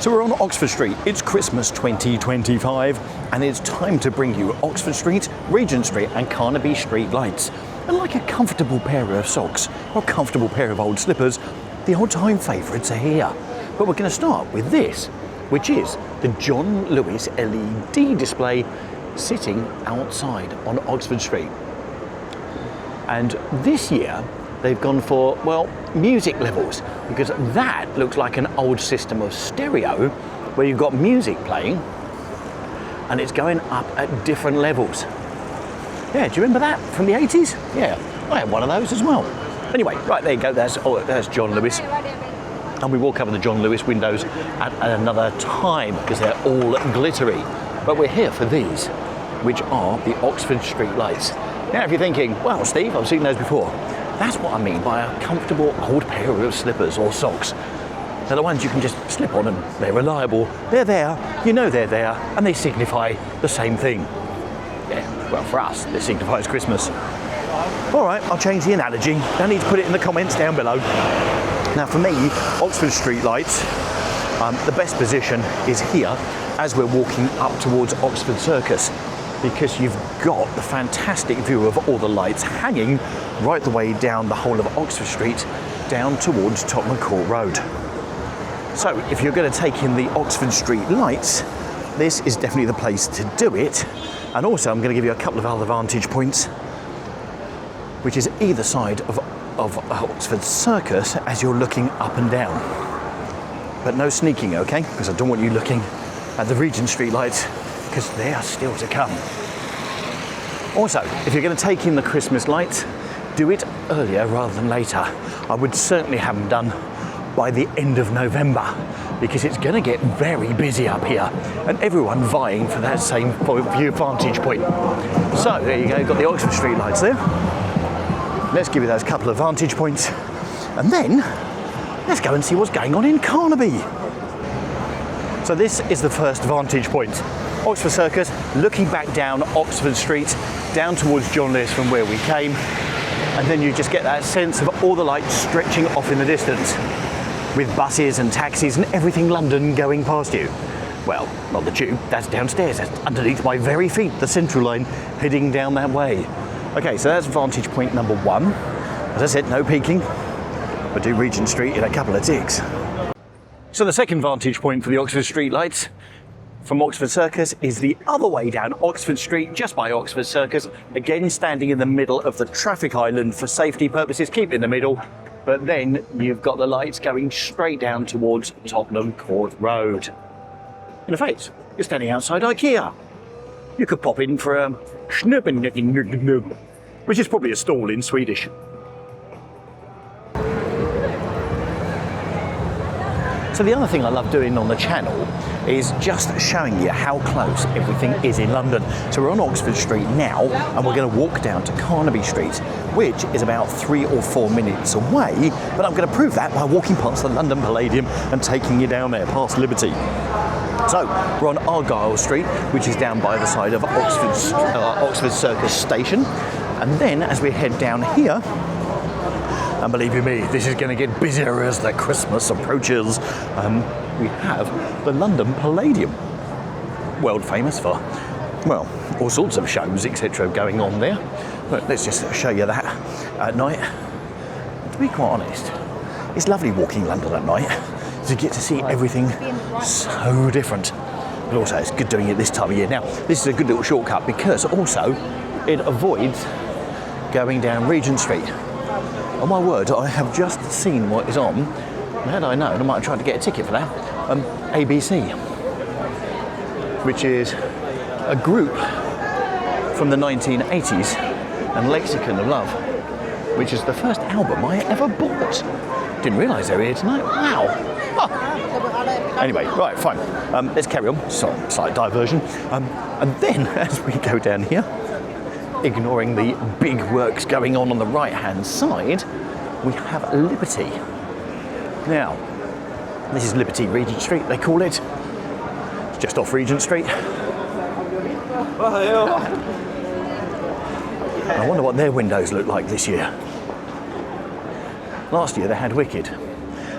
So we're on Oxford Street. It's Christmas 2025 and it's time to bring you Oxford Street, Regent Street and Carnaby Street lights. And like a comfortable pair of socks or a comfortable pair of old slippers, the old-time favourites are here. But we're going to start with this, which is the John Lewis LED display sitting outside on Oxford Street. And this year they've gone for, well, music levels, because that looks like an old system of stereo where you've got music playing and it's going up at different levels. Yeah, do you remember that from the 80s? Yeah, I had one of those as well. Anyway, right, there you go, there's John Lewis. And we will cover the John Lewis windows at another time because they're all glittery. But we're here for these, which are the Oxford Street lights. Now, if you're thinking, well, Steve, I've seen those before. That's what I mean by a comfortable old pair of slippers or socks. They're the ones you can just slip on and they're reliable. They're there, you know they're there, and they signify the same thing. Yeah, well, for us, it signifies Christmas. All right, I'll change the analogy. Don't need to put it in the comments down below. Now, for me, Oxford Street lights, the best position is here as we're walking up towards Oxford Circus, because you've got the fantastic view of all the lights hanging right the way down the whole of Oxford Street, down towards Tottenham Court Road. So if you're going to take in the Oxford Street lights, this is definitely the place to do it. And also I'm going to give you a couple of other vantage points, which is either side of Oxford Circus as you're looking up and down. But no sneaking, okay? Because I don't want you looking at the Regent Street lights, because they are still to come. Also, if you're going to take in the Christmas lights, do it earlier rather than later. I would certainly have them done by the end of November, because it's going to get very busy up here and everyone vying for that same view vantage point. So there you go, you've got the Oxford Street lights there. Let's give you those couple of vantage points and then let's go and see what's going on in Carnaby. So this is the first vantage point. Oxford Circus, looking back down Oxford Street, down towards John Lewis from where we came, and then you just get that sense of all the lights stretching off in the distance, with buses and taxis and everything London going past you. Well, not the tube, that's downstairs, that's underneath my very feet, the Central line heading down that way. Okay, so that's vantage point number one. As I said, no peeking. We'll do Regent Street in a couple of ticks. So the second vantage point for the Oxford Street lights from Oxford Circus is the other way down Oxford Street, just by Oxford Circus, again standing in the middle of the traffic island for safety purposes, keep it in the middle, but then you've got the lights going straight down towards Tottenham Court Road. In effect, you're standing outside IKEA. You could pop in for a schnuppen, which is probably a stall in Swedish. So the other thing I love doing on the channel is just showing you how close everything is in London. So we're on Oxford Street now and we're going to walk down to Carnaby Street, which is about 3 or 4 minutes away, but I'm going to prove that by walking past the London Palladium and taking you down there past Liberty. So we're on Argyle Street, which is down by the side of Oxford Circus Station, and then as we head down here, and believe you me, this is going to get busier as the Christmas approaches. We have the London Palladium, world famous for, well, all sorts of shows, etc. going on there. But let's just show you that at night. To be quite honest, it's lovely walking London at night. To get to see everything so different. But also it's good doing it this time of year. Now, this is a good little shortcut because also it avoids going down Regent Street. On my word, I have just seen what is on. Had I known, I might have tried to get a ticket for that. ABC, which is a group from the 1980s, and Lexicon of Love, which is the first album I ever bought. Didn't realise they were here tonight. Wow. Oh. Anyway, right, fine. Let's carry on. Sorry, slight diversion. And then, as we go down here, ignoring the big works going on the right-hand side, we have Liberty. Now, this is Liberty Regent Street, they call it. It's just off Regent Street. I wonder what their windows look like this year. Last year they had Wicked.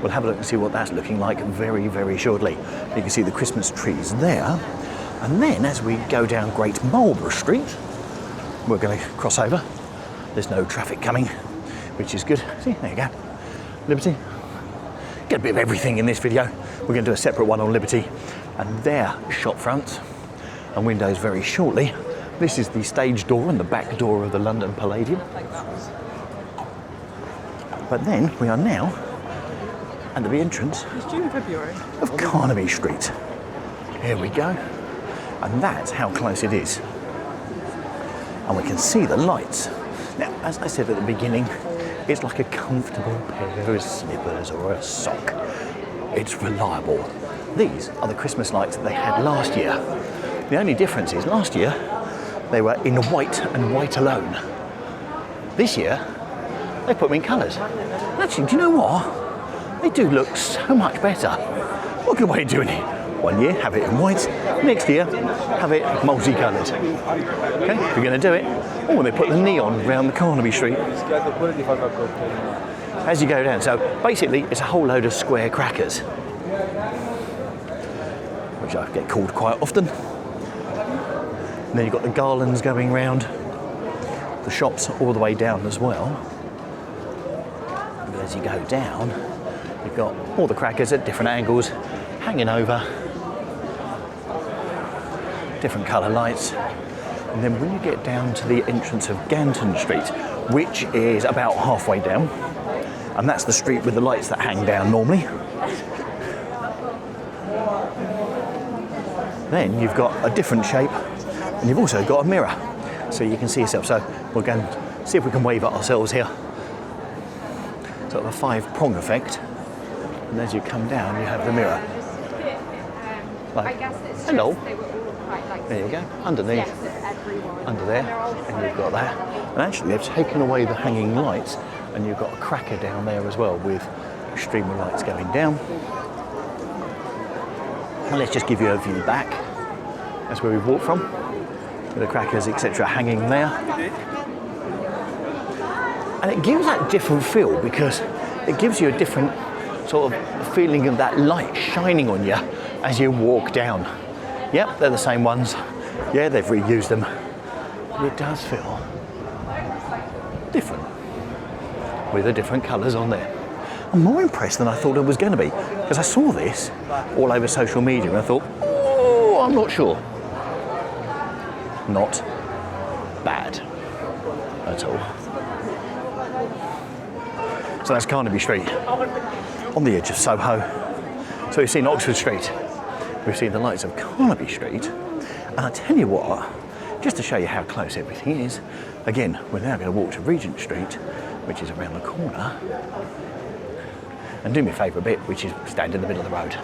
We'll have a look and see what that's looking like very, very shortly. You can see the Christmas trees there. And then as we go down Great Marlborough Street, we're going to cross over. There's no traffic coming, which is good. See, there you go. Liberty. Get a bit of everything in this video. We're going to do a separate one on Liberty and their shop fronts and windows very shortly. This is the stage door and the back door of the London Palladium. But then we are now at the entrance of Carnaby Street. Here we go. And that's how close it is. And we can see the lights. Now, as I said at the beginning, it's like a comfortable pair of slippers or a sock. It's reliable. These are the Christmas lights that they had last year. The only difference is last year they were in white and white alone. This year they put them in colours. Actually, do you know what? They do look so much better. What a good way of doing it. One year have it in white, next year have it multicoloured. Okay, if you're going to do it, oh, they put the neon around the Carnaby Street as you go down. So basically it's a whole load of square crackers, which I get called quite often. And then you've got the garlands going round the shops all the way down as well. And as you go down, you've got all the crackers at different angles hanging over, different colour lights. And then when you get down to the entrance of Ganton Street, which is about halfway down, and that's the street with the lights that hang down normally, then you've got a different shape and you've also got a mirror so you can see yourself. So we're going to see if we can wave at ourselves here. Sort of a 5-prong effect, and as you come down you have the mirror. Like, hello. There you go, underneath, under there, and you've got that. And actually they've taken away the hanging lights and you've got a cracker down there as well with streamer lights going down. And let's just give you a view back. That's where we've walked from, with the crackers, etc. hanging there. And it gives that different feel because it gives you a different sort of feeling of that light shining on you as you walk down. Yep, they're the same ones. Yeah, they've reused them. But it does feel different with the different colours on there. I'm more impressed than I thought I was going to be because I saw this all over social media and I thought, oh, I'm not sure. Not bad at all. So that's Carnaby Street on the edge of Soho. So we've seen Oxford Street. We've seen the lights of Carnaby Street, and I tell you what, just to show you how close everything is, again, we're now going to walk to Regent Street, which is around the corner, and do me a favour a bit, which is stand in the middle of the road.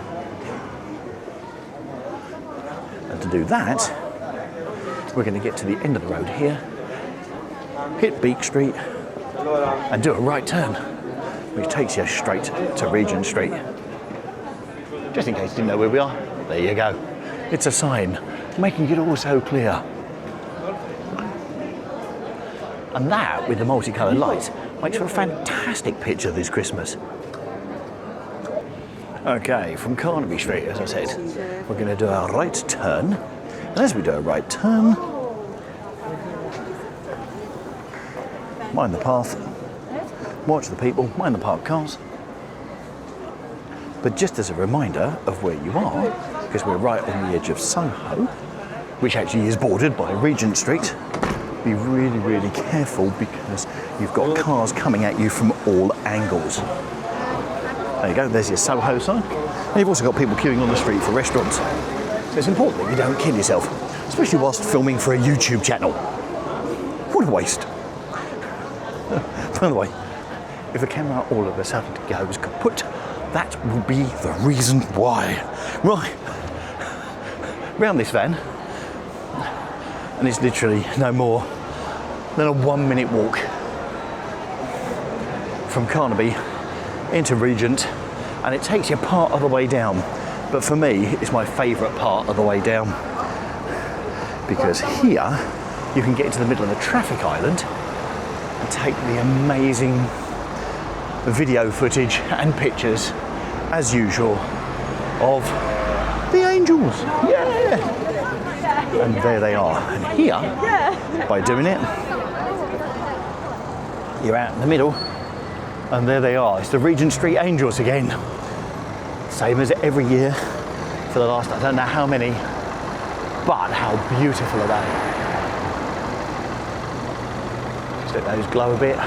And to do that, we're going to get to the end of the road here, hit Beak Street, and do a right turn, which takes you straight to Regent Street. Just in case you didn't know where we are. There you go. It's a sign, making it all so clear. And that, with the multicoloured lights, makes for a fantastic picture this Christmas. Okay, from Carnaby Street, as I said, we're going to do our right turn. And as we do a right turn, mind the path, watch the people, mind the parked cars. But just as a reminder of where you are, because we're right on the edge of Soho, which actually is bordered by Regent Street, be really, really careful because you've got cars coming at you from all angles. There you go, there's your Soho sign. And you've also got people queuing on the street for restaurants. So it's important that you don't kill yourself, especially whilst filming for a YouTube channel. What a waste. By the way, if the camera all of a sudden goes kaput, that will be the reason why. Right, round this van, and it's literally no more than a 1-minute walk from Carnaby into Regent, and it takes you part of the way down. But for me, it's my favourite part of the way down because here you can get into the middle of the traffic island and take the amazing video footage and pictures as usual, of the angels. Yeah! And there they are. And here, by doing it, you're out in the middle, and there they are. It's the Regent Street Angels again. Same as every year for the last, I don't know how many, but how beautiful are they? Just let those glow a bit.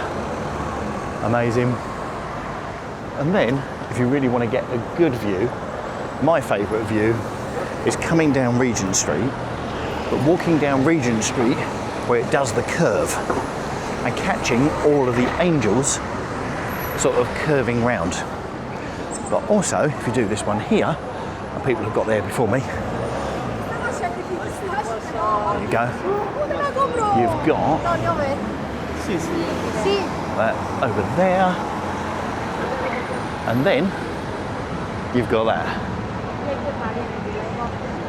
Amazing. And then, if you really want to get a good view, my favourite view is coming down Regent Street, but walking down Regent Street where it does the curve and catching all of the angels sort of curving round. But also, if you do this one here, and people have got there before me, there you go. You've got that over there, and then you've got that.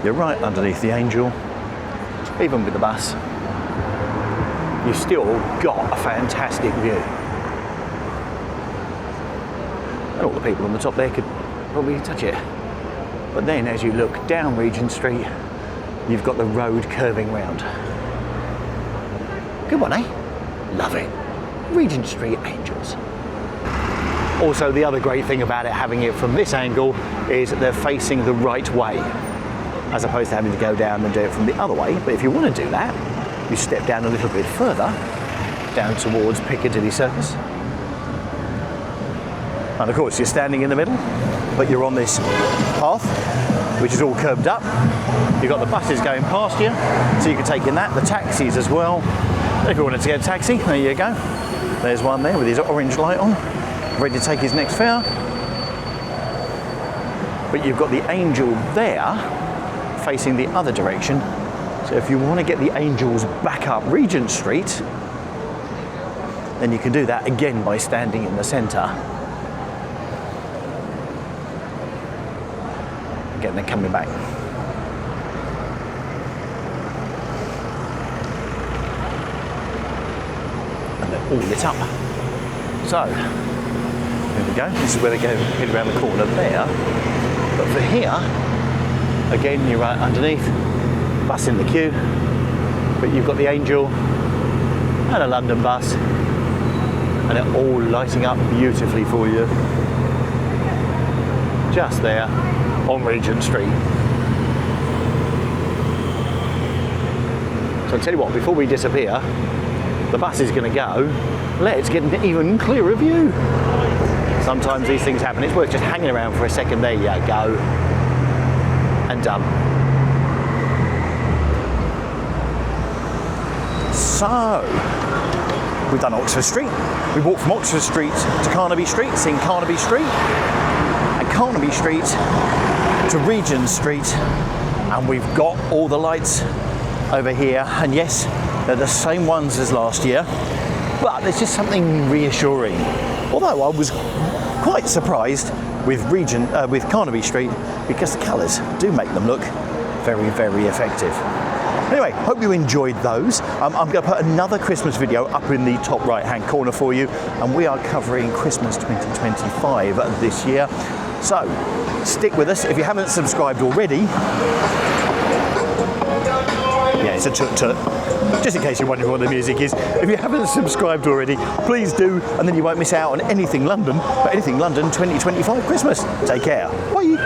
You're right underneath the angel. Even with the bus, you've still got a fantastic view. And all the people on the top there could probably touch it. But then as you look down Regent Street, you've got the road curving round. Good one, eh? Love it. Regent Street Angels. Also, the other great thing about it, having it from this angle, is they're facing the right way, as opposed to having to go down and do it from the other way. But if you want to do that, you step down a little bit further, down towards Piccadilly Circus. And of course, you're standing in the middle, but you're on this path, which is all curbed up. You've got the buses going past you, so you can take in that, the taxis as well. If you wanted to get a taxi, there you go. There's one there with his orange light on, ready to take his next fare. But you've got the angel there, facing the other direction. So if you want to get the angels back up Regent Street, then you can do that again by standing in the centre. Again, they're coming back. And they're all lit up. So, there we go. This is where they go head around the corner there. But for here, again, you're right underneath, bus in the queue, but you've got the angel and a London bus, and they're all lighting up beautifully for you. Just there on Regent Street. So I'll tell you what, before we disappear, the bus is going to go. Let's get an even clearer view. Sometimes these things happen. It's worth just hanging around for a second. There you go. And done. So, we've done Oxford Street. We walked from Oxford Street to Carnaby Street, seeing Carnaby Street, and Carnaby Street to Regent Street, and we've got all the lights over here. And yes, they're the same ones as last year, but there's just something reassuring. Although I was quite surprised with Carnaby Street, because the colours do make them look very, very effective. Anyway, hope you enjoyed those. I'm going to put another Christmas video up in the top right hand corner for you, and we are covering Christmas 2025 this year. So stick with us. If you haven't subscribed already, yeah, it's a tut-tut. Just in case you're wondering what the music is, if you haven't subscribed already, please do, and then you won't miss out on anything London, but anything London 2025 Christmas. Take care. Bye.